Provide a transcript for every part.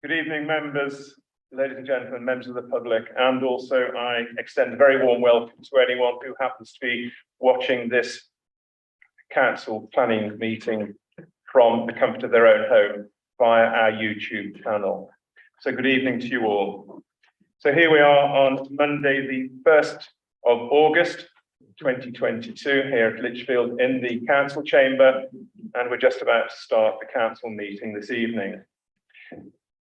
Good evening, members, ladies and gentlemen, members of the public, and also I extend a very warm welcome to anyone who happens to be watching this council planning meeting from the comfort of their own home via our YouTube channel. So good evening to you all. So here we are on Monday, the 1st of August, 2022, here at Lichfield in the council chamber, and we're just about to start the council meeting this evening.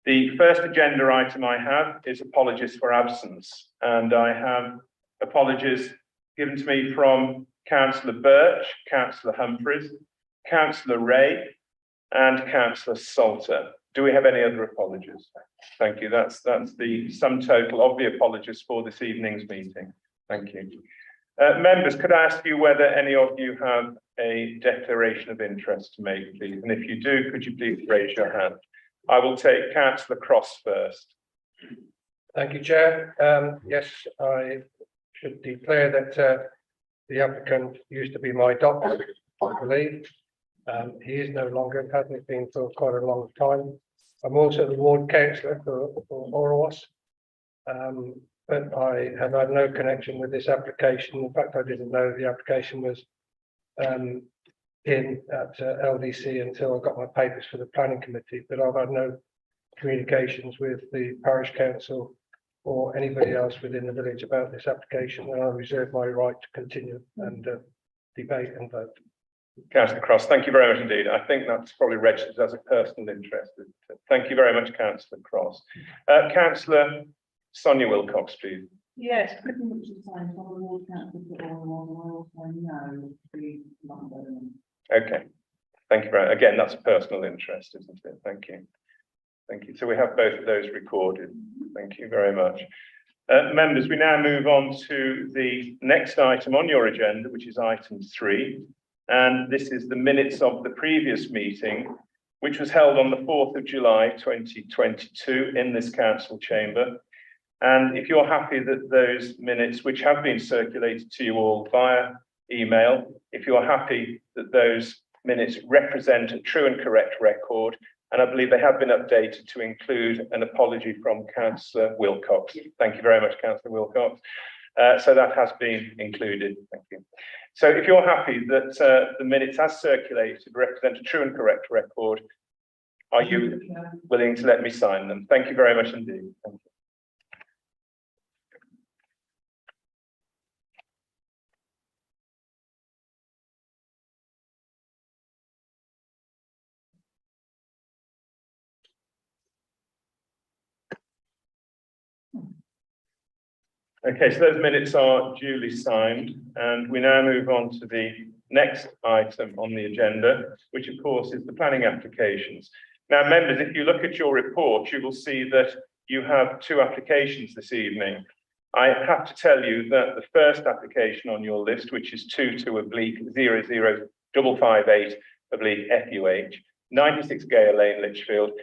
The first agenda item I have is apologies for absence, and I have apologies given to me from Councillor Birch, Councillor Humphreys, Councillor Ray, and Councillor Salter. Do we have any other apologies? Thank you. That's the sum total of the apologies for this evening's meeting. Thank you. Members, could I ask you whether any of you have a declaration of interest to make, please? And if you do, could you please raise your hand? I will take Councillor Cross first. Thank you, Chair. Yes, I should declare that the applicant used to be my doctor, I believe. He is no longer, hasn't been for quite a long time. I'm also the ward councillor for Orwas, but I have had no connection with this application. In fact, I didn't know the application was in at LDC until I got my papers for the planning committee, but I've had no communications with the parish council or anybody else within the village about this application, and I reserve my right to continue and debate and vote. Councillor Cross, thank you very much indeed. I think that's probably registered as a personal interest. Thank you very much, Councillor Cross. Councillor Sonia Wilcox, please. Yes, pretty much the same. So I ward councillor for all, I also know the London. Okay, thank you very much. Again, that's a personal interest, isn't it? Thank you. Thank you. So we have both of those recorded. Thank you very much. Members, we now move on to the next item on your agenda, which is item 3. And this is the minutes of the previous meeting, which was held on the 4th of July, 2022 in this council chamber. And if you're happy that those minutes, which have been circulated to you all via email, if you're happy that those minutes represent a true and correct record, and I believe they have been updated to include an apology from Councillor Wilcox. Thank you very much, Councillor Wilcox. So that has been included. Thank you. So if you're happy that the minutes as circulated represent a true and correct record, are you willing to let me sign them? Thank you very much indeed. Thank you. Okay, so those minutes are duly signed, and we now move on to the next item on the agenda, which of course is the planning applications. Now, members, if you look at your report, you will see that you have 2 applications this evening. I have to tell you that the first application on your list, which is 22/00558/FUH, 96 Gale Lane, Lichfield,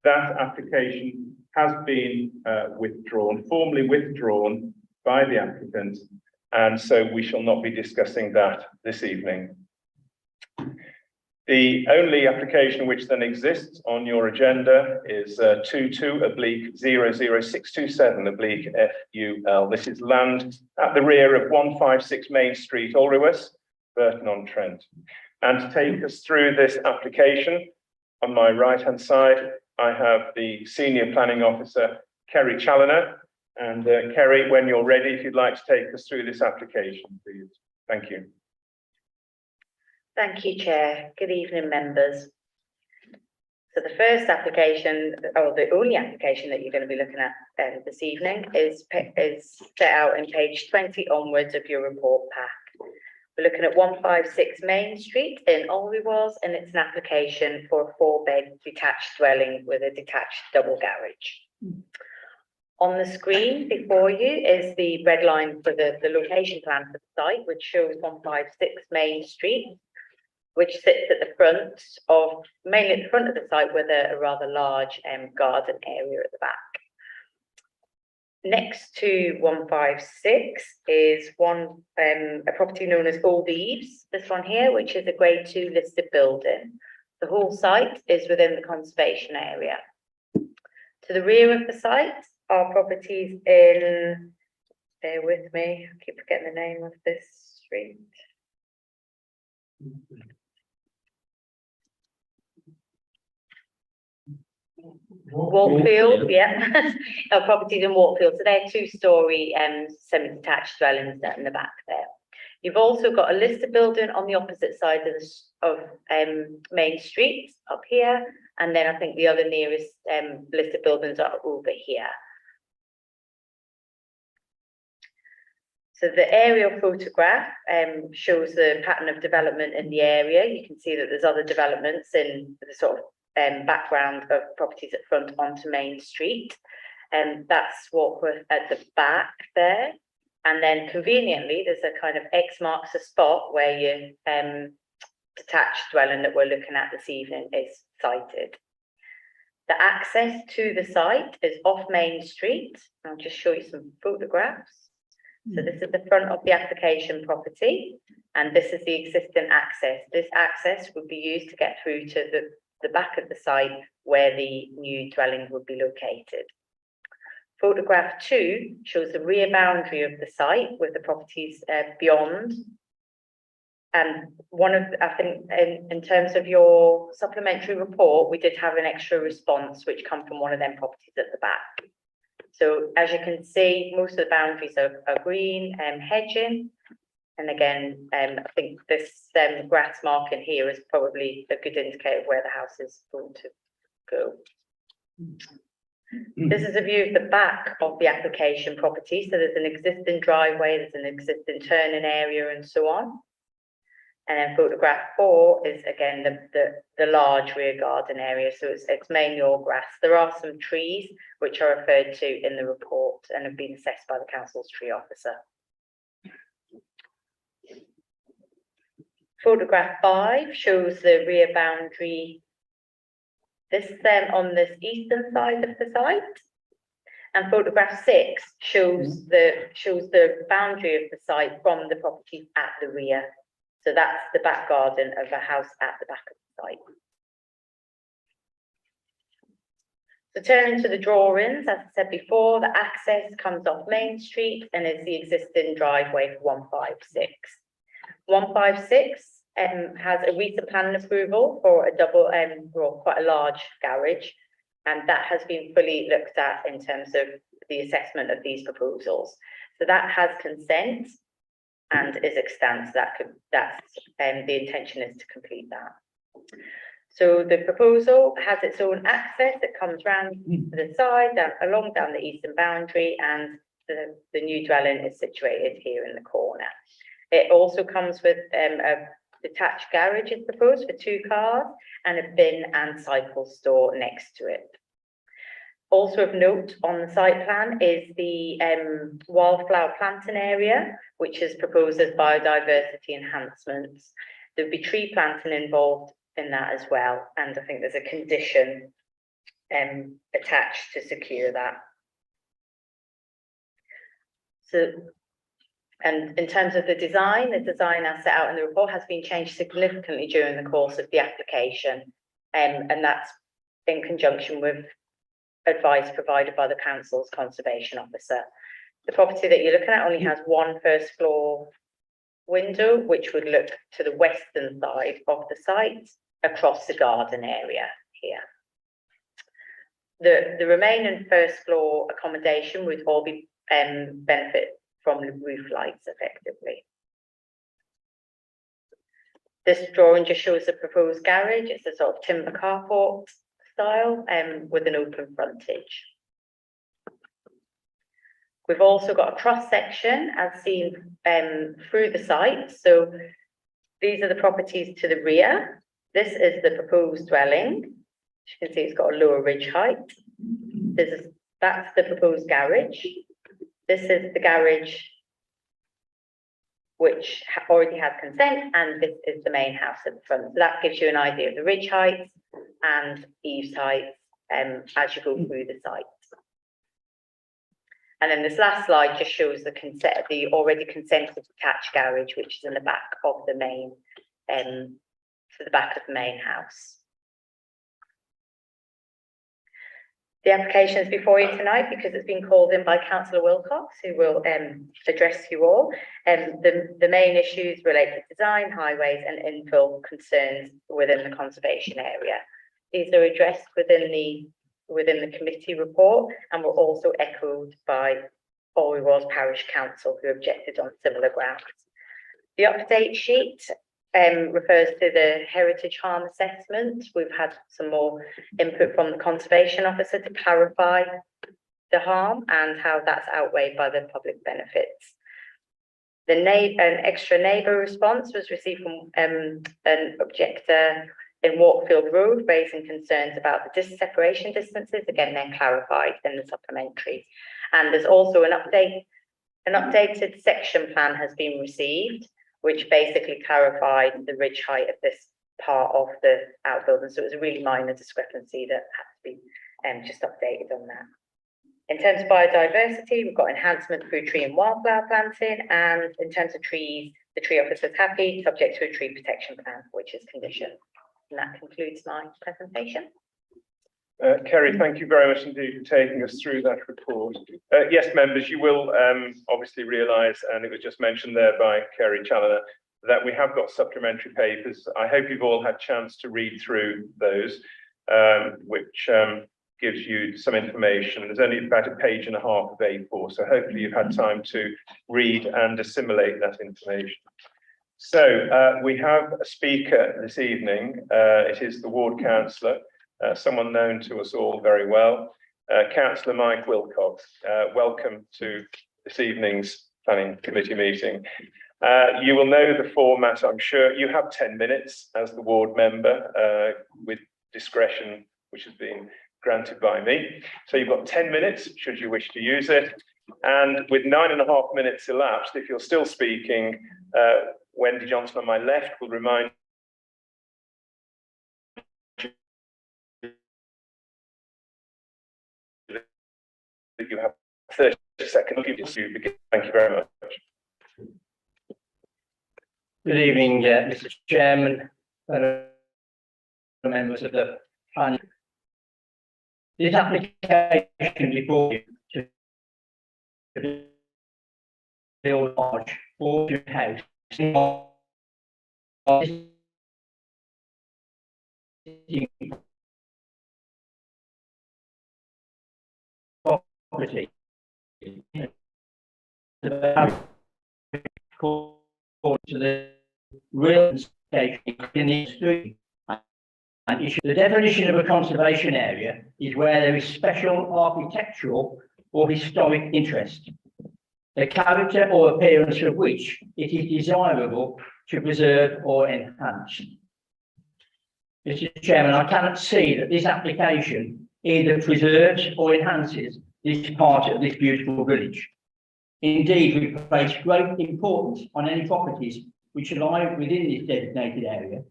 that application has been formally withdrawn by the applicant, and so we shall not be discussing that this evening. The only application which then exists on your agenda is 22/00627/FUL. This is land at the rear of 156 Main Street, Alrewis, Burton-on-Trent. And to take us through this application, on my right-hand side, I have the Senior Planning Officer, Kerry Challoner. And Kerry, when you're ready, if you'd like to take us through this application, please. Thank you. Thank you, Chair. Good evening, members. So the first application, or the only application that you're going to be looking at this evening is set out in page 20 onwards of your report pack. We're looking at 156 Main Street in Alrewis, and it's an application for a 4-bed detached dwelling with a detached double garage. On the screen before you is the red line for the location plan for the site, which shows 156 Main Street, which sits at the front of, mainly at the front of the site with a rather large garden area at the back. Next to 156 is a property known as Old Eaves, this one here, which is a grade 2 listed building. The whole site is within the conservation area. To To the rear of the site are properties in, bear with me, I keep forgetting the name of this street. Walkfield, yeah, properties in Walkfield, so they're two-storey semi-detached dwellings there in the back there. You've also got a listed building on the opposite side of Main Street up here, and then I think the other nearest listed buildings are over here. So the aerial photograph shows the pattern of development in the area. You can see that there's other developments in the sort of background of properties at front onto Main Street, and that's what we're at the back there. And then conveniently, there's a kind of X marks a spot where your detached dwelling that we're looking at this evening is sited. The access to the site is off Main Street. I'll just show you some photographs. So this is the front of the application property, and this is the existing access. This access would be used to get through to the back of the site where the new dwelling would be located. Photograph 2 shows the rear boundary of the site with the properties beyond. And I think in terms of your supplementary report, we did have an extra response which come from one of them properties at the back. So as you can see, most of the boundaries are green and hedging. And again, I think this grass marking here is probably a good indicator of where the house is going to go. This is a view of the back of the application property. So there's an existing driveway, there's an existing turning area and so on. And then photograph 4 is again the large rear garden area. So it's mainly all grass. There are some trees which are referred to in the report and have been assessed by the council's tree officer. Photograph 5 shows the rear boundary. This is on this eastern side of the site. And photograph 6 shows the boundary of the site from the property at the rear. So that's the back garden of a house at the back of the site. So turning to the drawings, as I said before, the access comes off Main Street and is the existing driveway for 156. 156 has a recent planning approval for a double or quite a large garage, and that has been fully looked at in terms of the assessment of these proposals. So that has consent and is extant. That's the intention is to complete that. So the proposal has its own access that comes round to the side, along down the eastern boundary, and the new dwelling is situated here in the corner. It also comes with a detached garage is proposed for 2 cars and a bin and cycle store next to it. Also of note on the site plan is the wildflower planting area, which is proposed as biodiversity enhancements. There'll be tree planting involved in that as well, and I think there's a condition attached to secure that. So, and in terms of the design as set out in the report has been changed significantly during the course of the application, and that's in conjunction with advice provided by the council's conservation officer. The property that you're looking at only has one first floor window, which would look to the western side of the site across the garden area here. The remaining first floor accommodation would all be benefit from the roof lights effectively. This drawing just shows the proposed garage. It's a sort of timber carport style with an open frontage. We've also got a cross section as seen through the site. So these are the properties to the rear. This is the proposed dwelling. As you can see, it's got a lower ridge height. That's the proposed garage. This is the garage which already has consent, and this is the main house at the front. So that gives you an idea of the ridge heights and eaves heights as you go through the site. And then this last slide just shows the already consented detached garage, which is in the back of the main, to the back of the main house. The application is before you tonight because it's been called in by Councillor Wilcox, who will address you all. The main issues relate to design, highways and infill concerns within the conservation area. These are addressed within the committee report and were also echoed by Orley Walls Parish Council, who objected on similar grounds. The update sheet refers to the heritage harm assessment. We've had some more input from the conservation officer to clarify the harm and how that's outweighed by the public benefits. An extra neighbour response was received from an objector in Walkfield Road, raising concerns about the separation distances. Again, they're clarified in the supplementary. And there's also an updated section plan has been received, which basically clarified the ridge height of this part of the outbuilding. So it was a really minor discrepancy that had to be just updated on that. In terms of biodiversity, we've got enhancement through tree and wildflower planting, and in terms of trees, the tree officer's happy, subject to a tree protection plan, which is conditioned. And that concludes my presentation. Kerry, thank you very much indeed for taking us through that report. Yes, members, you will obviously realise, and it was just mentioned there by Kerry Challoner, that we have got supplementary papers. I hope you've all had a chance to read through those, which gives you some information. There's only about a page and a half of A4, so hopefully you've had time to read and assimilate that information. So we have a speaker this evening. It is the ward councillor, someone known to us all very well, Councillor Mike Wilcox. Welcome to this evening's planning committee meeting. You will know the format, I'm sure. You have 10 minutes as the ward member with discretion, which has been granted by me. So you've got 10 minutes should you wish to use it. And with 9.5 minutes elapsed, if you're still speaking, Wendy Johnson on my left will remind that you have 30 seconds to begin. Thank you very much. Good evening, Mr. Chairman, members of the planning. This application before you to build a large orchard house property to the real estate industry. And the definition of a conservation area is where there is special architectural or historic interest, the character or appearance of which it is desirable to preserve or enhance. Mr. Chairman, I cannot see that this application either preserves or enhances this part of this beautiful village. Indeed, we place great importance on any properties which lie within this designated area,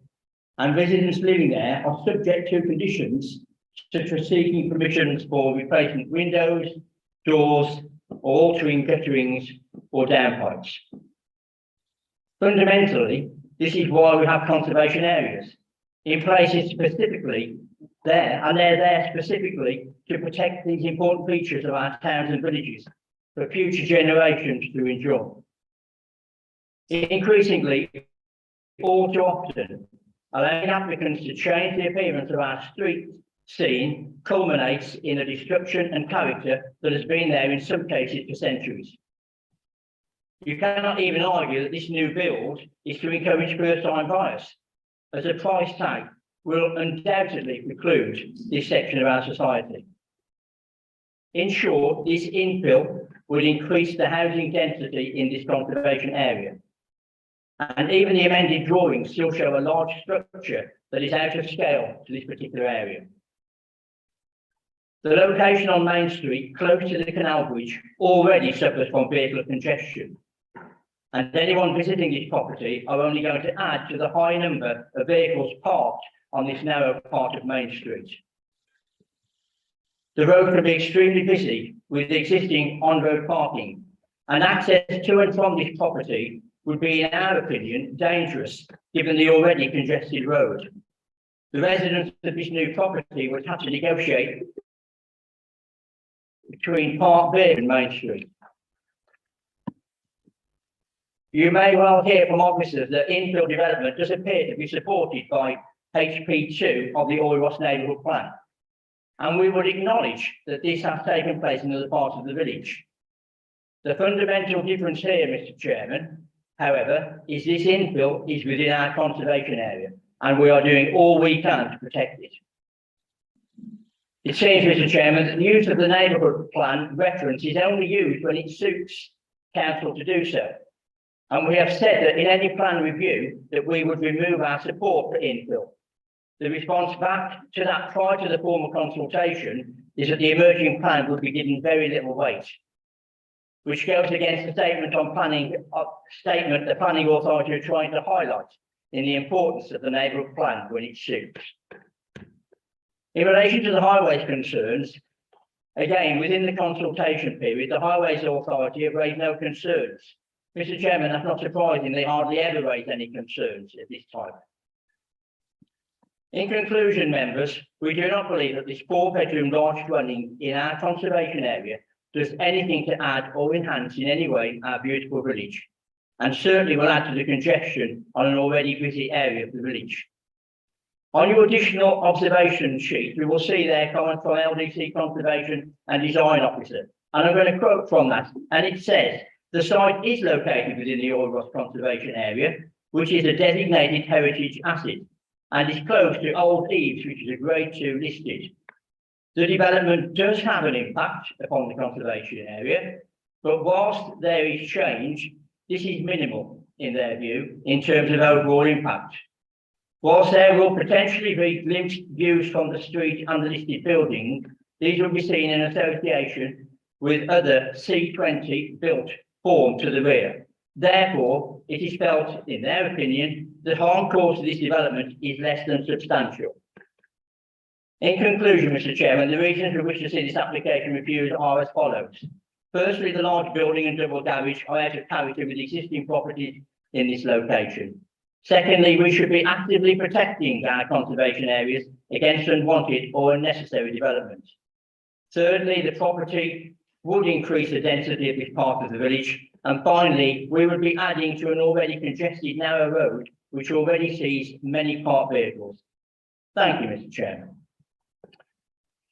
and residents living there are subject to conditions such as seeking permissions for replacement windows, doors, or altering gutterings or downpipes. Fundamentally, this is why we have conservation areas in places specifically there, and they're there specifically to protect these important features of our towns and villages for future generations to enjoy. Increasingly, all too often, allowing applicants to change the appearance of our street scene culminates in a destruction and character that has been there in some cases for centuries. You cannot even argue that this new build is to encourage first-time buyers, as a price tag will undoubtedly preclude this section of our society. In short, this infill would increase the housing density in this conservation area. And even the amended drawings still show a large structure that is out of scale to this particular area. The location on Main Street, close to the canal bridge, already suffers from vehicle congestion. And anyone visiting this property are only going to add to the high number of vehicles parked on this narrow part of Main Street. The road can be extremely busy with existing on-road parking, and access to and from this property would be, in our opinion, dangerous given the already congested road. The residents of this new property would have to negotiate between Park Beer and Main Street. You may well hear from officers that infill development does appear to be supported by HP2 of the Oiros Neighbourhood Plan. And we would acknowledge that this has taken place in other parts of the village. The fundamental difference here, Mr. Chairman, however, is this infill is within our conservation area, and we are doing all we can to protect it. It seems, Mr. Chairman, that the use of the neighbourhood plan reference is only used when it suits council to do so. And we have said that in any plan review that we would remove our support for infill. The response back to that prior to the formal consultation is that the emerging plan would be given very little weight, which goes against the statement on planning, the planning authority are trying to highlight in the importance of the neighbourhood plan when it suits. In relation to the highways concerns, again, within the consultation period, the Highways Authority have raised no concerns. Mr. Chairman, that's not surprising, they hardly ever raise any concerns at this time. In conclusion, members, we do not believe that this 4-bedroom large dwelling in our conservation area does anything to add or enhance in any way our beautiful village, and certainly will add to the congestion on an already busy area of the village. On your additional observation sheet, we will see there comment from LDC Conservation and Design Officer, and I'm going to quote from that, and it says, the site is located within the Oiros Conservation Area, which is a designated heritage asset, and is close to Old Eves, which is a Grade 2 listed. The development does have an impact upon the conservation area, but whilst there is change, this is minimal in their view in terms of overall impact. Whilst there will potentially be glimpsed views from the street and the listed building, these will be seen in association with other C20 built form to the rear. Therefore, it is felt, in their opinion, the harm caused to this development is less than substantial. In conclusion, Mr. Chairman, the reasons we wish to see this application reviewed are as follows. Firstly, the large building and double garage are out of character with existing properties in this location. Secondly, we should be actively protecting our conservation areas against unwanted or unnecessary development. Thirdly, the property would increase the density of this part of the village. And finally, we would be adding to an already congested narrow road, which already sees many parked vehicles. Thank you, Mr. Chairman.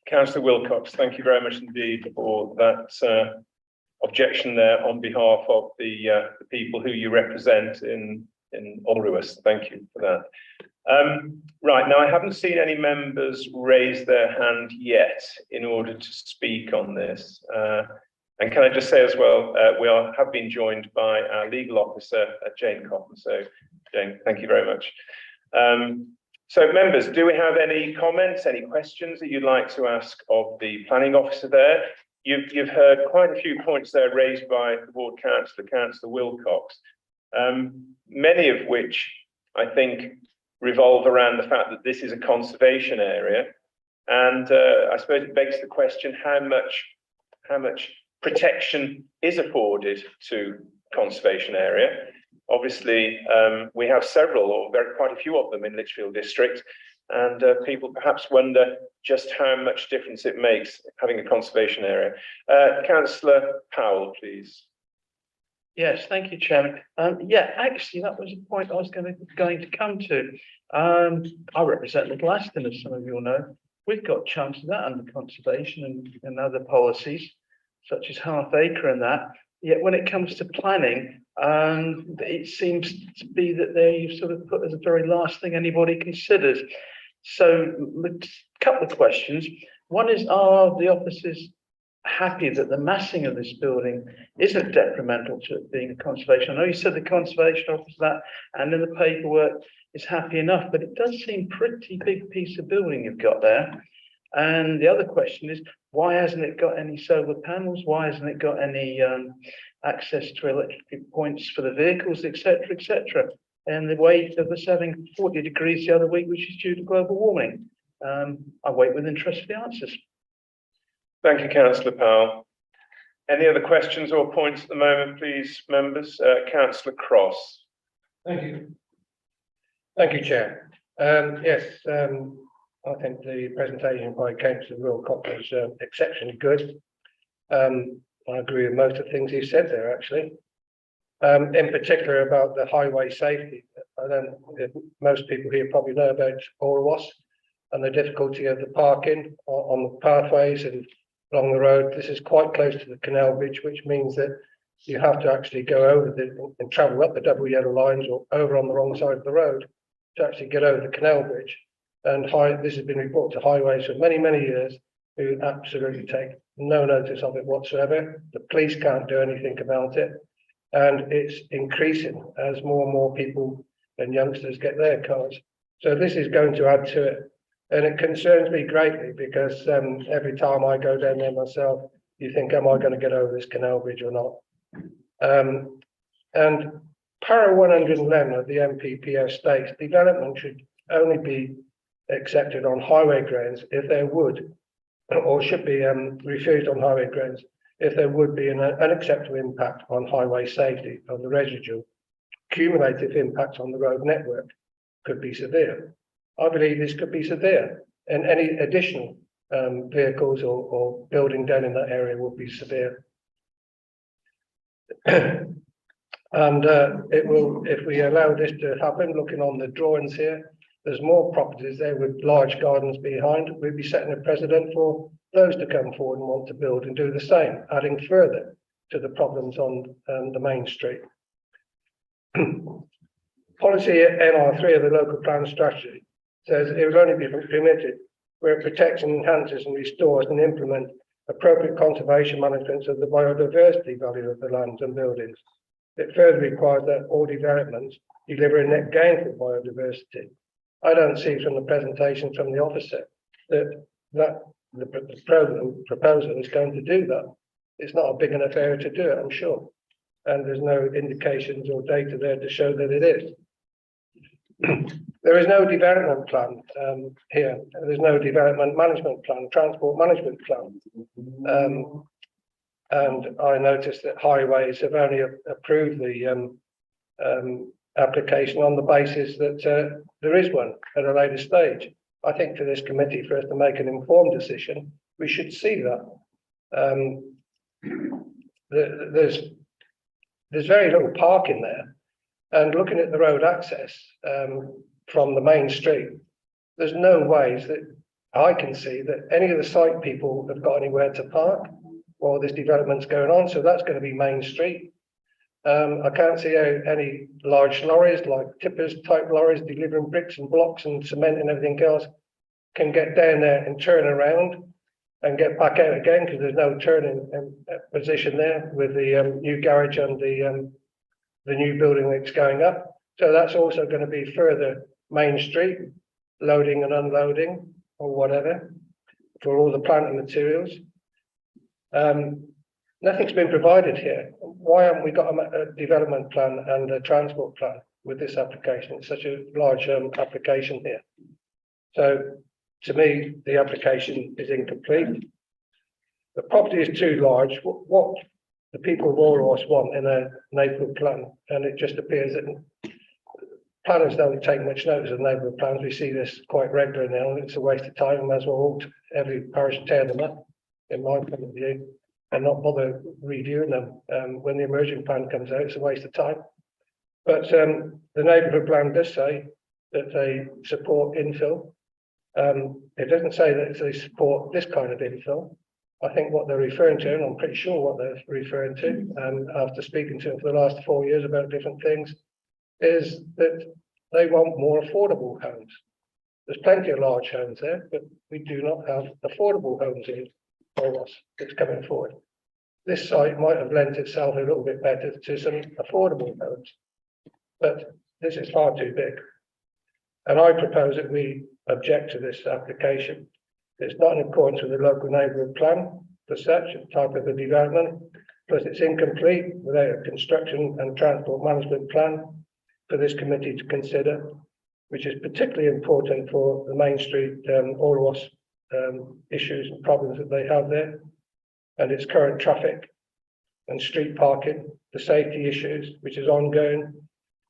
Councillor Wilcox, thank you very much indeed for that objection there on behalf of the people who you represent in Oiros. Thank you for that. Right, now I haven't seen any members raise their hand yet in order to speak on this. And can I just say as well, we have been joined by our legal officer, Jane Cotton. So Jane, thank you very much. So members, do we have any comments, any questions that you'd like to ask of the planning officer there? You've heard quite a few points there raised by the ward councillor, Councillor Wilcox, many of which I think revolve around the fact that this is a conservation area. And I suppose it begs the question, how much protection is afforded to conservation area? Obviously, we have several or quite a few of them in Lichfield District, and people perhaps wonder just how much difference it makes having a conservation area. Councillor Powell, please. Yes, thank you, Chairman. Yeah, actually, that was a point I was going to come to. I represent Little Aston, as some of you all know. We've got chunks of that under conservation and other policies, such as half acre and that. Yet when it comes to planning, it seems to be that they sort of put as the very last thing anybody considers. So a couple of questions. One is, are the officers happy that the massing of this building isn't detrimental to it being a conservation? I know you said the conservation officer that, and in the paperwork is happy enough, but it does seem pretty big piece of building you've got there. And the other question is, why hasn't it got any solar panels? Why hasn't it got any access to electric points for the vehicles, etc., etc.? And the weight of us having 40 degrees the other week, which is due to global warming. I wait with interest for the answers. Thank you, Councillor Powell. Any other questions or points at the moment, please, members? Councillor Cross. Thank you. Thank you, Chair. Yes, I think the presentation by Councillor Wilcox was exceptionally good. I agree with most of the things he said there, actually. In particular about the highway safety. I don't, if most people here probably know about Orwas and the difficulty of the parking on the pathways and along the road. This is quite close to the canal bridge, which means that you have to actually go over and travel up the double yellow lines or over on the wrong side of the road to actually get over the canal bridge. And this has been reported to highways for many, many years, who absolutely take no notice of it whatsoever. The police can't do anything about it. And it's increasing as more and more people and youngsters get their cars. So this is going to add to it. And it concerns me greatly because every time I go down there myself, you think, am I going to get over this canal bridge or not? And para 111 of the MPPS states development should only be accepted on highway grounds if there would, or should be refused on highway grounds if there would be an unacceptable impact on highway safety of the residual. Cumulative impacts on the road network could be severe. I believe this could be severe, and any additional vehicles or building down in that area would be severe. And it will, if we allow this to happen, looking on the drawings here, there's more properties there with large gardens behind. We'd be setting a precedent for those to come forward and want to build and do the same, adding further to the problems on the main street. Policy NR3 of the local plan strategy says it will only be permitted where it protects and enhances and restores and implement appropriate conservation management of the biodiversity value of the lands and buildings. It further requires that all developments deliver a net gain for biodiversity. I don't see from the presentation from the officer that the proposal is going to do that. It's not a big enough area to do it, I'm sure. And there's no indications or data there to show that it is. There is no development plan here. There's no development management plan, transport management plan. And I noticed that highways have only approved the application on the basis that there is one at a later stage. I think for this committee, for us to make an informed decision, we should see that. There's very little parking there, and looking at the road access from the main street, there's no ways that I can see that any of the site people have got anywhere to park while this development's going on. So that's going to be Main Street. I can't see how any large lorries, like tippers type lorries delivering bricks and blocks and cement and everything else, can get down there and turn around and get back out again, because there's no turning position there with the new garage and the new building that's going up. So that's also going to be further Main Street, loading and unloading or whatever for all the plant and materials. Nothing's been provided here. Why haven't we got a development plan and a transport plan with this application? It's such a large application here. So to me, the application is incomplete. The property is too large. What the people of Orwas want in a neighbourhood plan, and it just appears that planners don't take much notice of neighbourhood plans. We see this quite regularly now, and it's a waste of time. As well, every parish tear them up, in my point of view, and not bother reviewing them. When the emerging plan comes out, it's a waste of time. But the neighbourhood plan does say that they support infill. It doesn't say that they support this kind of infill. I think what they're referring to, and I'm pretty sure what they're referring to, after speaking to them for the last 4 years about different things, is that they want more affordable homes. There's plenty of large homes there, but we do not have affordable homes in Orwas that's coming forward. This site might have lent itself a little bit better to some affordable homes, but this is far too big. And I propose that we object to this application. It's not in accordance with the local neighbourhood plan for such a type of a development, plus it's incomplete without a construction and transport management plan for this committee to consider, which is particularly important for the Main Street Orwas issues and problems that they have there, and its current traffic and street parking, the safety issues, which is ongoing,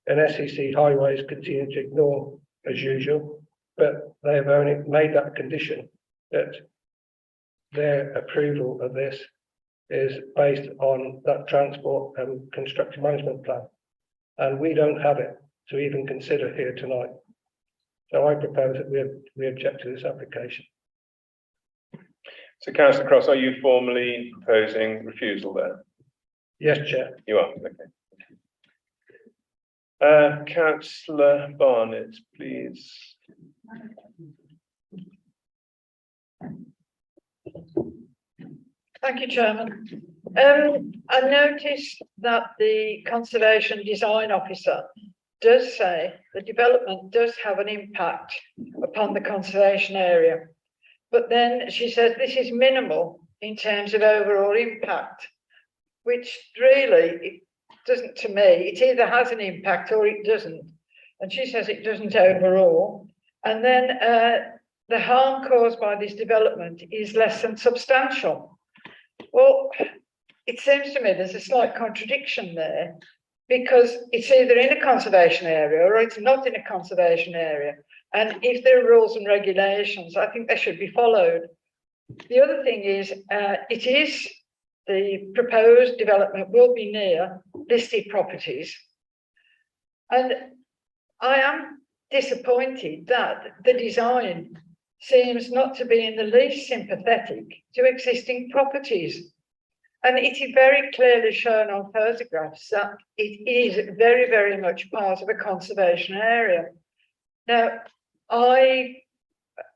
and SEC highways continue to ignore as usual, but they have only made that condition that their approval of this is based on that transport and construction management plan. And we don't have it to even consider here tonight. So I propose that we object to this application. So councillor Cross, are you formally proposing refusal there? Yes, Chair. You are, okay. Councillor Barnett, please. Thank you, Chairman. I noticed that the Conservation Design Officer does say the development does have an impact upon the conservation area. But then she says this is minimal in terms of overall impact, which really it doesn't to me. It either has an impact or it doesn't. And she says it doesn't overall. And then the harm caused by this development is less than substantial. Well, it seems to me there's a slight contradiction there, because it's either in a conservation area or it's not in a conservation area. And if there are rules and regulations, I think they should be followed. The other thing is, the proposed development will be near listed properties. And I am disappointed that the design seems not to be in the least sympathetic to existing properties. And it is very clearly shown on photographs that it is very, very much part of a conservation area. Now, I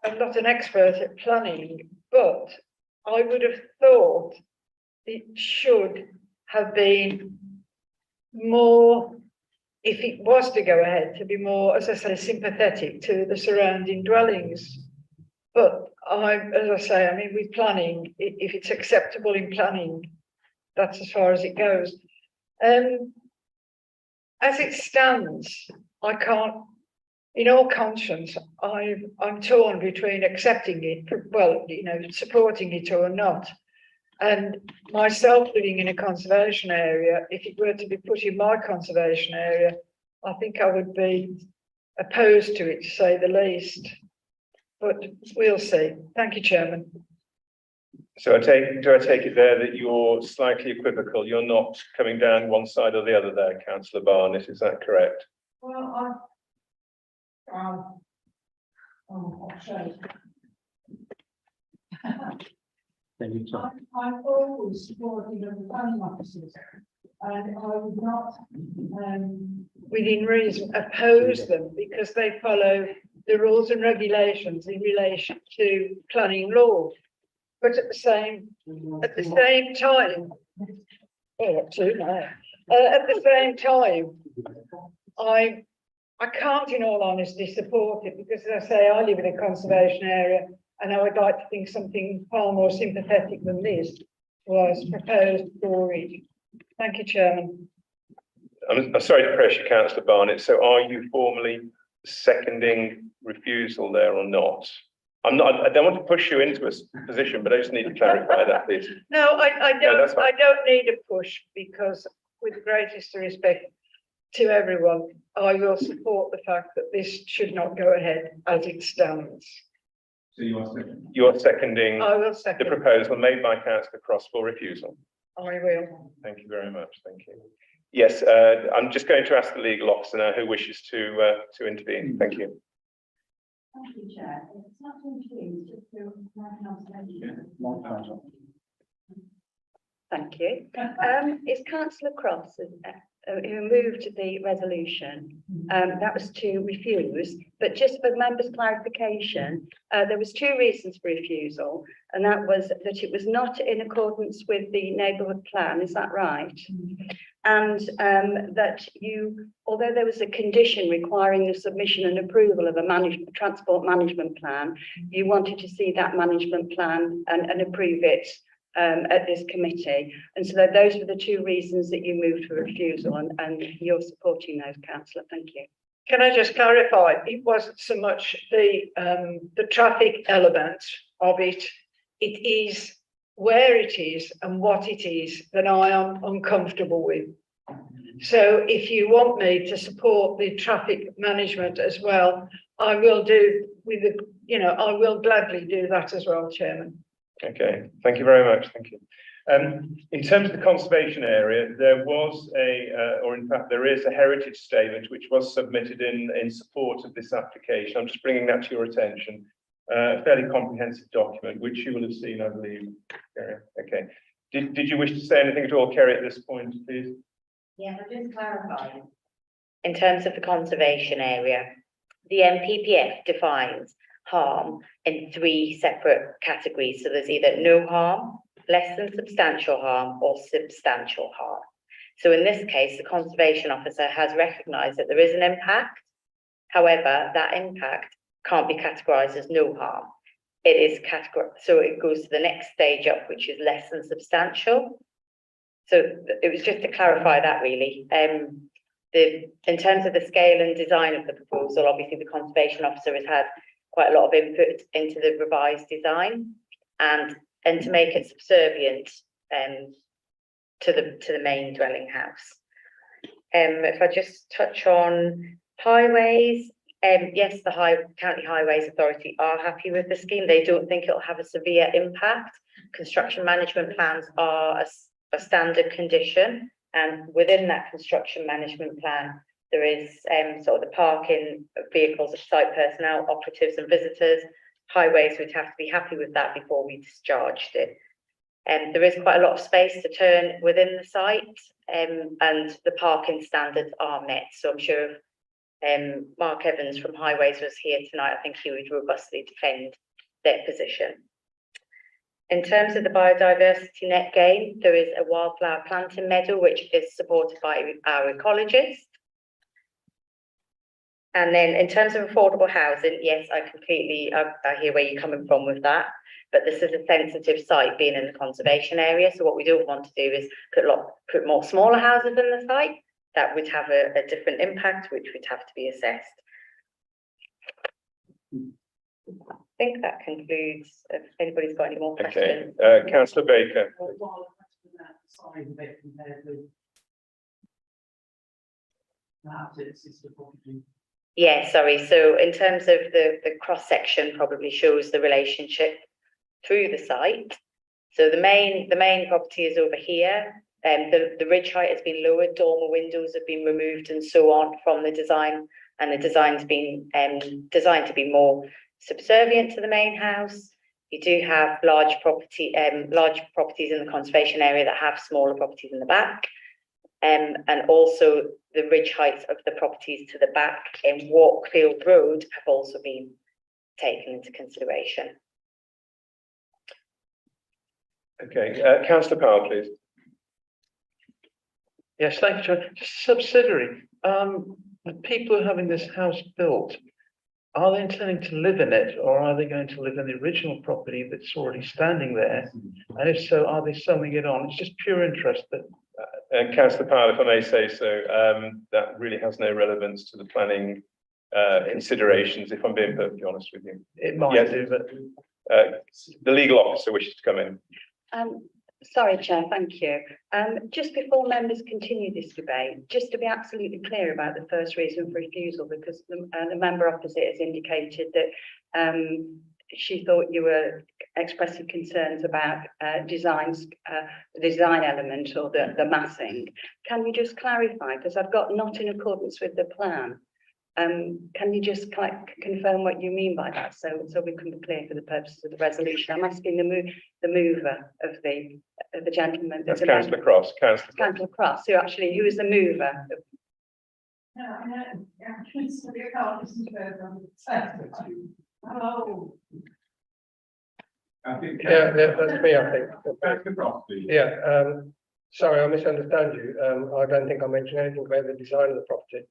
am not an expert at planning, but I would have thought it should have been more, if it was to go ahead, to be more, as I say, sympathetic to the surrounding dwellings. But as I say, I mean, with planning, if it's acceptable in planning, that's as far as it goes. As it stands, I can't, in all conscience, I'm torn between accepting it, well, you know, supporting it or not. And myself living in a conservation area, if it were to be put in my conservation area, I think I would be opposed to it, to say the least. But we'll see. Thank you, Chairman. So do I take it there that you're slightly equivocal? You're not coming down one side or the other there, councillor Barnett, is that correct? Well, I'll show you. I've always supported the planning officers, and I would not, Within reason, oppose them because they follow the rules and regulations in relation to planning law. But at the same time, at the same time, I can't, in all honesty, support it because, as I say, I live in a conservation area, and I would like to think something far more sympathetic than this was proposed for it. Thank you, Chairman. I'm sorry to press you, councillor Barnett. So are you formally seconding refusal there or not? I don't want to push you into a position, but I just need to clarify that, please. No, I don't. No, that's fine. I don't need a push because, with the greatest respect to everyone, I will support the fact that this should not go ahead as it stands. So you're seconding I will the second. proposal made by councillor Cross for refusal. I will. Thank you very much. Thank you. Yes, I'm just going to ask the legal officer now who wishes to intervene. Thank you. thank you, Chair. It's not to intervene, it's just to make an observation. Thank you. Is councillor Cross who moved the resolution? That was to refuse, but just for members' clarification, there was two reasons for refusal, and that was that it was not in accordance with the neighbourhood plan. Is that right? And that although there was a condition requiring the submission and approval of a transport management plan, you wanted to see that management plan and approve it at this committee. And so those were the two reasons that you moved for refusal, and you're supporting those, councillor. Thank you. Can I just clarify? It wasn't so much the traffic element of it. It is where it is and what it is that I am uncomfortable with. So if you want me to support the traffic management as well, I will do I will gladly do that as well, Chairman. Okay, thank you very much. Thank you. In terms of the conservation area, there was or in fact, there is a heritage statement which was submitted in support of this application. I'm just bringing that to your attention. A fairly comprehensive document, which you will have seen, I believe. Okay. Did you wish to say anything at all, Kerry, at this point, please? Yeah, just clarify. In terms of the conservation area, the NPPF defines harm in 3 separate categories. So there's either no harm, less than substantial harm, or substantial harm. So in this case, the conservation officer has recognised that there is an impact. However, that impact can't be categorised as no harm. It is categorized, so it goes to the next stage up, which is less than substantial. So it was just to clarify that really. In terms of the scale and design of the proposal, obviously the conservation officer has had quite a lot of input into the revised design and to make it subservient to the main dwelling house. If I just touch on highways, yes, the County Highways Authority are happy with the scheme. They don't think it'll have a severe impact. Construction management plans are a standard condition, and within that construction management plan, there is sort of the parking of vehicles of site personnel, operatives and visitors. Highways would have to be happy with that before we discharged it. There is quite a lot of space to turn within the site, and the parking standards are met. So I'm sure if Mark Evans from Highways was here tonight, I think he would robustly defend their position. In terms of the biodiversity net gain, there is a wildflower planting meadow, which is supported by our ecologist. And then in terms of affordable housing, yes, I hear where you're coming from with that, but this is a sensitive site being in the conservation area. So what we don't want to do is put more smaller houses in the site. That would have a different impact, which would have to be assessed. I think that concludes. If anybody's got any more questions. Okay, Councillor Baker. Size of it compared with perhaps its sister property. Yeah, sorry. So in terms of the cross section, probably shows the relationship through the site. So the main property is over here. The ridge height has been lowered, dormer windows have been removed and so on from the design, and the design's been designed to be more subservient to the main house. You do have large properties in the conservation area that have smaller properties in the back. And also the ridge heights of the properties to the back in Walkfield Road have also been taken into consideration. Okay, Councillor Powell, please. Yes, thank you, Chair. Just subsidiary. The people who are having this house built, are they intending to live in it, or are they going to live in the original property that's already standing there? And if so, are they selling it on? It's just pure interest. But Councillor Powell, if I may say so, that really has no relevance to the planning considerations, if I'm being perfectly honest with you. it might Yes. do, but The legal officer wishes to come in. Sorry, Chair, thank you. Just before members continue this debate, just to be absolutely clear about the first reason for refusal, because the member opposite has indicated that she thought you were expressing concerns about the design element or the massing. Can you just clarify, because I've got not in accordance with the plan. Can you just confirm what you mean by that, so we can be clear for the purposes of the resolution? I'm asking the mover of the gentleman. That's Councillor Cross. Councillor Cross, who is the mover? No, actually, so we can't listen to it. Oh. Yeah, that's me, I think. Yeah, sorry, I misunderstand you. I don't think I mentioned anything about the design of the property.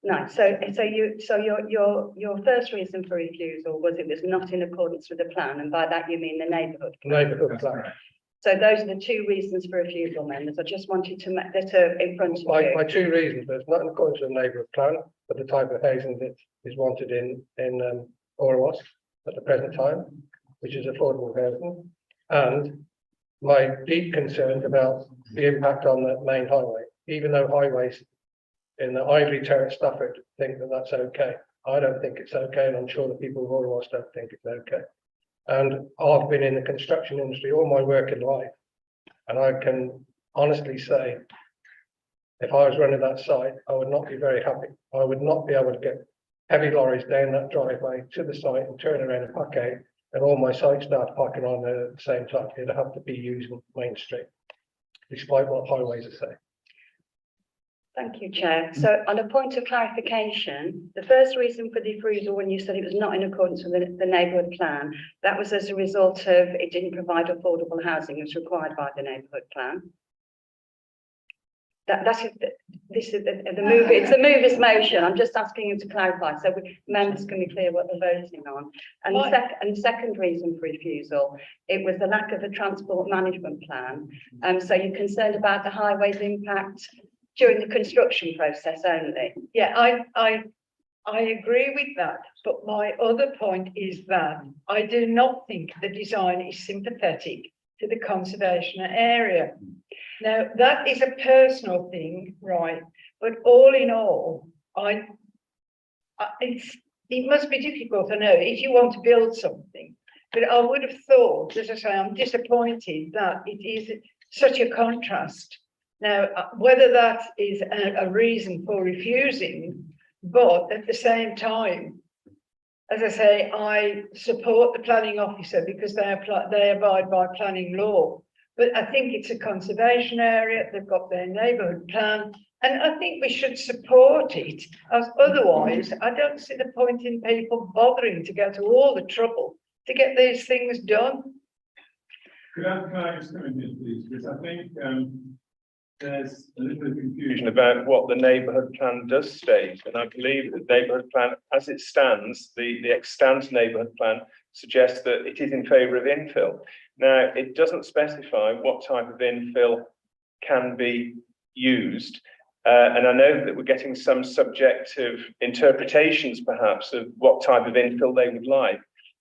No, so your first reason for refusal was it was not in accordance with the plan, and by that you mean the neighbourhood plan. Neighbourhood plan. So those are the two reasons for refusal, members. I just wanted to make that in front of you. My two reasons, but it's not in accordance with the neighbourhood plan, but the type of housing that is wanted in Orwas at the present time, which is affordable housing, and my deep concern about the impact on the main highway, even though highways in the Ivory Terrace, Stafford, think that that's okay. I don't think it's okay, and I'm sure the people of Orwas don't think it's okay. And I've been in the construction industry all my working life, And I can honestly say, if I was running that site, I would not be very happy. I would not be able to get heavy lorries down that driveway to the site and turn around and park out, and all my site staff parking on there at the same time. It'd have to be using Main Street, despite what highways are saying. Thank you, Chair. So on a point of clarification, the first reason for the refusal, when you said it was not in accordance with the neighbourhood plan, that was as a result of it didn't provide affordable housing as required by the neighbourhood plan. That's this is the move. It's the mover's motion. I'm just asking you to clarify so members can be clear what they're voting on. And the second reason for refusal, it was the lack of a transport management plan. So you're concerned about the highways impact during the construction process only. Yeah, I agree with that, but my other point is that I do not think the design is sympathetic to the conservation area. Now, that is a personal thing, right? But all in all, it must be difficult, I know, if you want to build something. But I would have thought, as I say, I'm disappointed that it is such a contrast. Now, whether that is a reason for refusing, but at the same time, as I say, I support the planning officer because they abide by planning law. But I think it's a conservation area. They've got their neighbourhood plan, and I think we should support it. As otherwise, I don't see the point in people bothering to go to all the trouble to get these things done. Can I just come in here, please? Because I think there's a little bit of confusion about what the neighbourhood plan does state, and I believe the neighbourhood plan, as it stands, the extant neighbourhood plan suggests that it is in favour of infill. Now, it doesn't specify what type of infill can be used, and I know that we're getting some subjective interpretations, perhaps, of what type of infill they would like.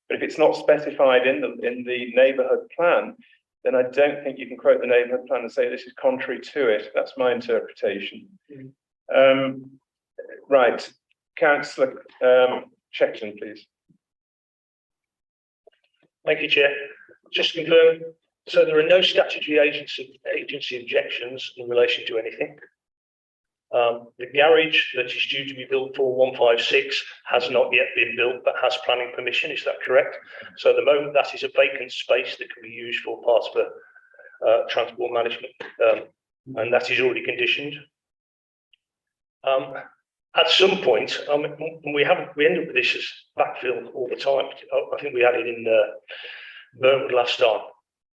But if it's not specified in the neighbourhood plan, then I don't think you can quote the neighbourhood plan and say this is contrary to it. That's my interpretation. Right, Councillor Checkton, please. Thank you, Chair. Just to confirm, so there are no statutory agency objections in relation to anything. The garage that is due to be built for 156 has not yet been built, but has planning permission. Is that correct? So at the moment, that is a vacant space that can be used for part of a transport management, and that is already conditioned. At some point, we end up with this as backfill all the time. I think we had it in Burnwood last time.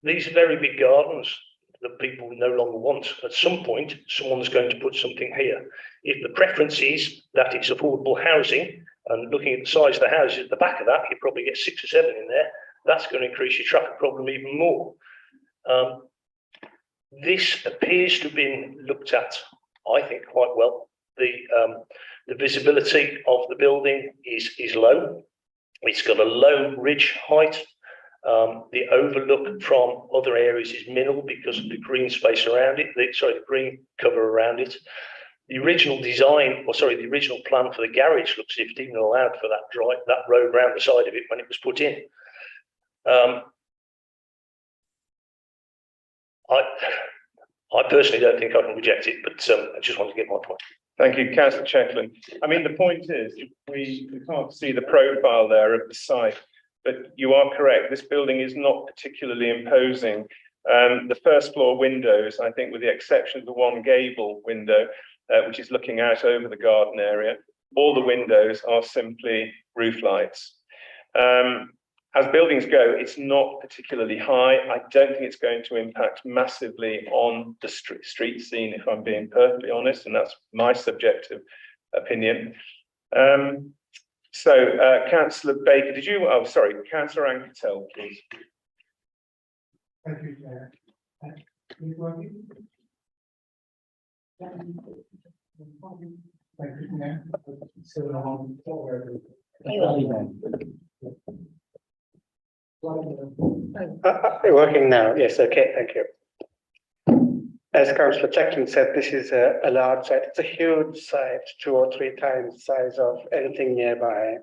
These are very big gardens that people no longer want. At some point, someone's going to put something here. If the preference is that it's affordable housing, and looking at the size of the houses at the back of that, you probably get 6 or 7 in there. That's going to increase your traffic problem even more. This appears to have been looked at, I think, quite well. The visibility of the building is low. It's got a low ridge height. The overlook from other areas is minimal because of the green space around it, the green cover around it. The original design, the original plan for the garage looks as if it even allowed for that road round the side of it when it was put in. I personally don't think I can reject it, but I just want to get my point. Thank you, Councillor Checkland. I mean, the point is, we can't see the profile there of the site, but you are correct. This building is not particularly imposing. The first floor windows, I think with the exception of the one gable window, which is looking out over the garden area, all the windows are simply roof lights. As buildings go, it's not particularly high. I don't think it's going to impact massively on the street scene, if I'm being perfectly honest, and that's my subjective opinion. Councillor Baker, Councillor Anketel, please. Thank you, Chair. Working now, yes, okay, thank you. As Councillor Checkton said, this is a large site. It's a huge site, 2 or 3 times the size of anything nearby.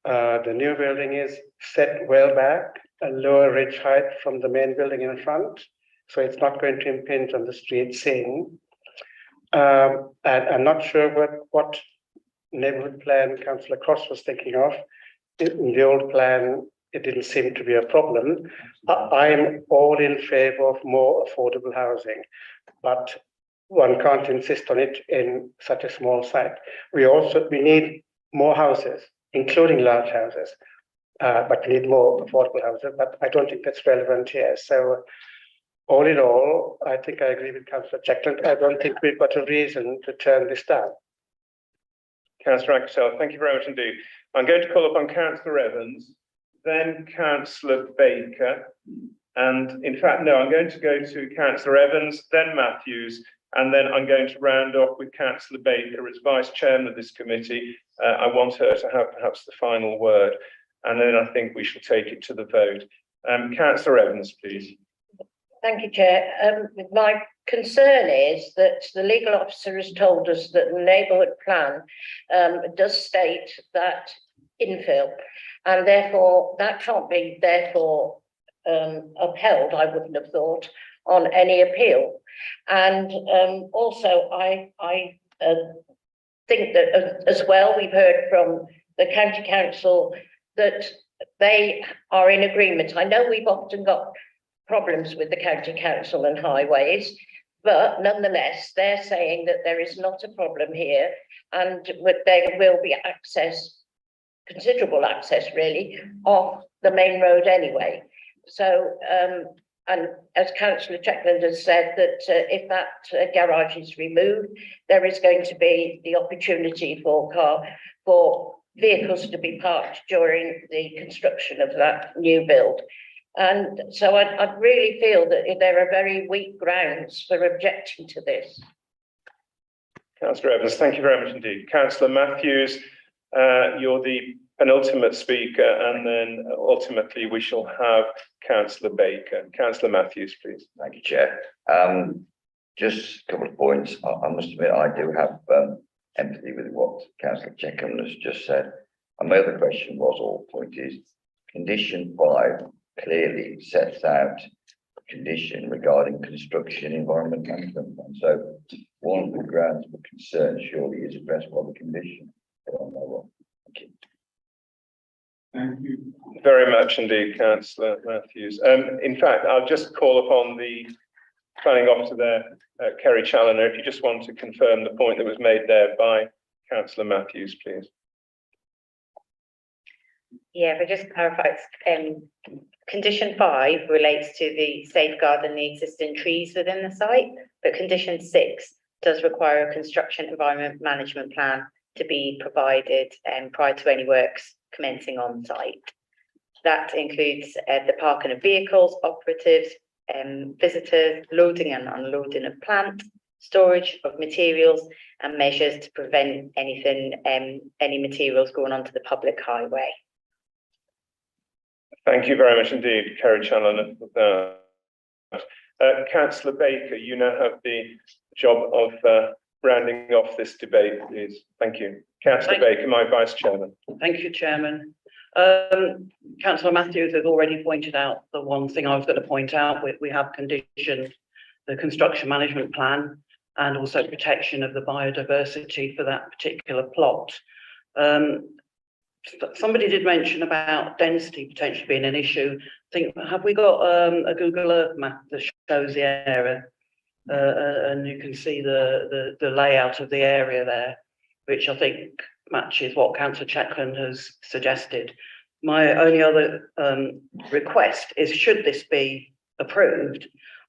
The new building is set well back, a lower ridge height from the main building in front, so it's not going to impinge on the street scene. And I'm not sure what neighborhood plan Councillor Cross was thinking of. In the old plan, it didn't seem to be a problem. I'm all in favor of more affordable housing, but one can't insist on it in such a small site. We need more houses, including large houses, but we need more affordable houses, but I don't think that's relevant here. So all in all, I think I agree with Councillor Checkland. I don't think we've got a reason to turn this down. Councillor Axtell, thank you very much indeed. I'm going to call upon Councillor Evans, then Councillor Baker, and in fact, no, I'm going to go to Councillor Evans, then Matthews, and then I'm going to round off with Councillor Baker as Vice Chairman of this committee. I want her to have perhaps the final word, and then I think we shall take it to the vote. Councillor Evans, please. Thank you, Chair. My concern is that the legal officer has told us that the neighbourhood plan does state that infill, and therefore that can't be upheld, I wouldn't have thought, on any appeal. And also I think that as well, we've heard from the County Council that they are in agreement. I know we've often got problems with the County Council and highways, but nonetheless, they're saying that there is not a problem here, and there will be access, considerable access really, off the main road anyway. So, and as Councillor Checkland has said, that if that garage is removed, there is going to be the opportunity for vehicles to be parked during the construction of that new build. And so I really feel that there are very weak grounds for objecting to this. Councillor Evans, thank you very much indeed. Councillor Matthews, you're the penultimate speaker, and then ultimately we shall have Councillor Baker. Councillor Matthews, please. Thank you, Chair. Just a couple of points. I must admit, I do have empathy with what Councillor Checkham has just said. And my other question was, or point is, condition 5 clearly sets out a condition regarding construction environment management. And so one of the grounds for concern surely is addressed by the condition. Thank you. Thank you very much indeed, Councillor Matthews. In fact, I'll just call upon the planning officer there, Kerry Challoner, if you just want to confirm the point that was made there by Councillor Matthews, please. Yeah, if I just clarify, condition 5 relates to the safeguarding the existing trees within the site, but condition 6 does require a construction environment management plan to be provided prior to any works commencing on site. That includes the parking of vehicles, operatives, visitors, loading and unloading of plant, storage of materials, and measures to prevent any materials going onto the public highway. Thank you very much indeed, Kerry Challoner. Councillor Baker, you now have the job of rounding off this debate, please. Thank you. Councillor Baker, my Vice Chairman. Thank you, Chairman. Councillor Matthews has already pointed out the one thing I was going to point out. We have conditioned the construction management plan and also protection of the biodiversity for that particular plot. Somebody did mention about density potentially being an issue. Have we got a Google Earth map that shows the area? And you can see the layout of the area there, which I think matches what Councillor Checkland has suggested. My only other request is, should this be approved,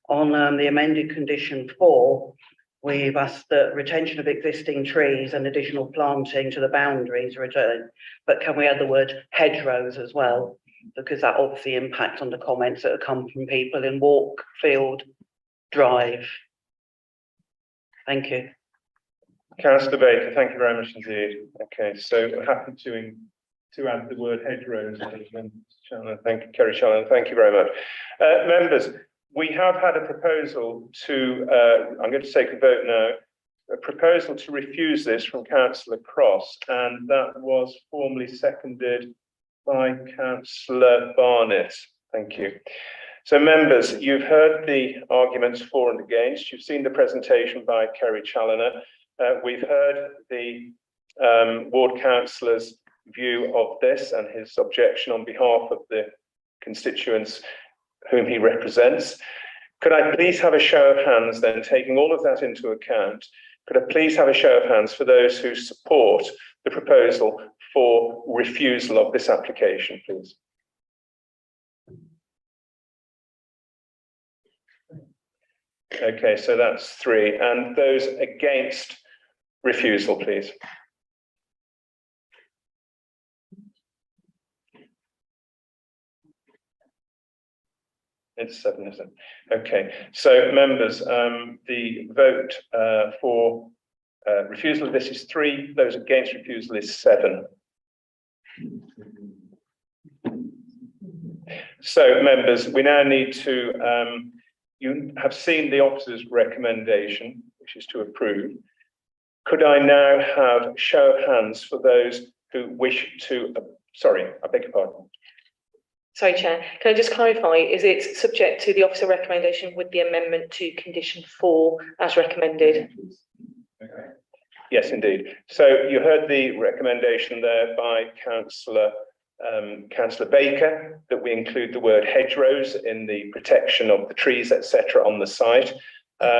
on the amended condition 4, we've asked that retention of existing trees and additional planting to the boundaries return, but can we add the word hedgerows as well? Because that obviously impacts on the comments that have come from people in Walkfield Drive. Thank you. Councillor Baker, thank you very much indeed. Okay, so happy to add the word hedgerows. Thank you, Kerry Challoner. Thank you very much. Members, we have had a proposal to, I'm going to take a vote now, a proposal to refuse this from Councillor Cross, and that was formally seconded by Councillor Barnett. Thank you. So members, you've heard the arguments for and against. You've seen the presentation by Kerry Challoner. We've heard the ward councillor's view of this and his objection on behalf of the constituents whom he represents. Could I please have a show of hands then, taking all of that into account? Could I please have a show of hands for those who support the proposal for refusal of this application, please? Okay, so that's 3. And those against refusal, please. It's 7, isn't it? Okay, so members, the vote for refusal of this is 3. Those against refusal is 7. So members, we now need to, you have seen the officer's recommendation, which is to approve. Could I now have show of hands for those who wish to, sorry, I beg your pardon. Sorry, Chair, can I just clarify, is it subject to the officer recommendation with the amendment to condition 4 as recommended? Okay. Yes, indeed. So you heard the recommendation there by Councillor Baker that we include the word hedgerows in the protection of the trees, etc. on the site.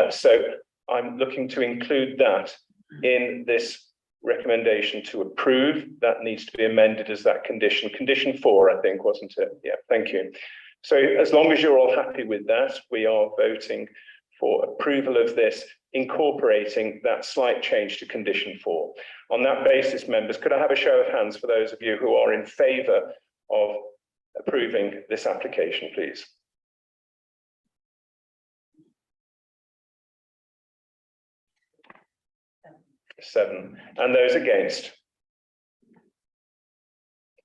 So I'm looking to include that in this recommendation to approve. That needs to be amended as that condition. Condition 4, I think, wasn't it? Yeah, thank you. So as long as you're all happy with that, we are voting for approval of this, incorporating that slight change to condition 4. On that basis, members, could I have a show of hands for those of you who are in favour of approving this application, please? Seven. And those against?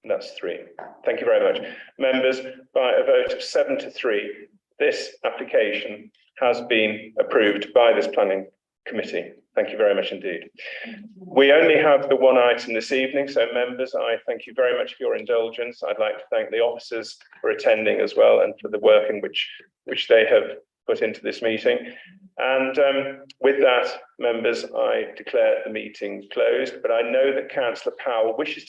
That's 3. Thank you very much. Members, by a vote of 7 to 3, this application has been approved by this planning committee. Thank you very much indeed. We only have the one item this evening, so members, I thank you very much for your indulgence. I'd like to thank the officers for attending as well and for the work in which they have put into this meeting. And with that, members, I declare the meeting closed, but I know that Councillor Powell wishes to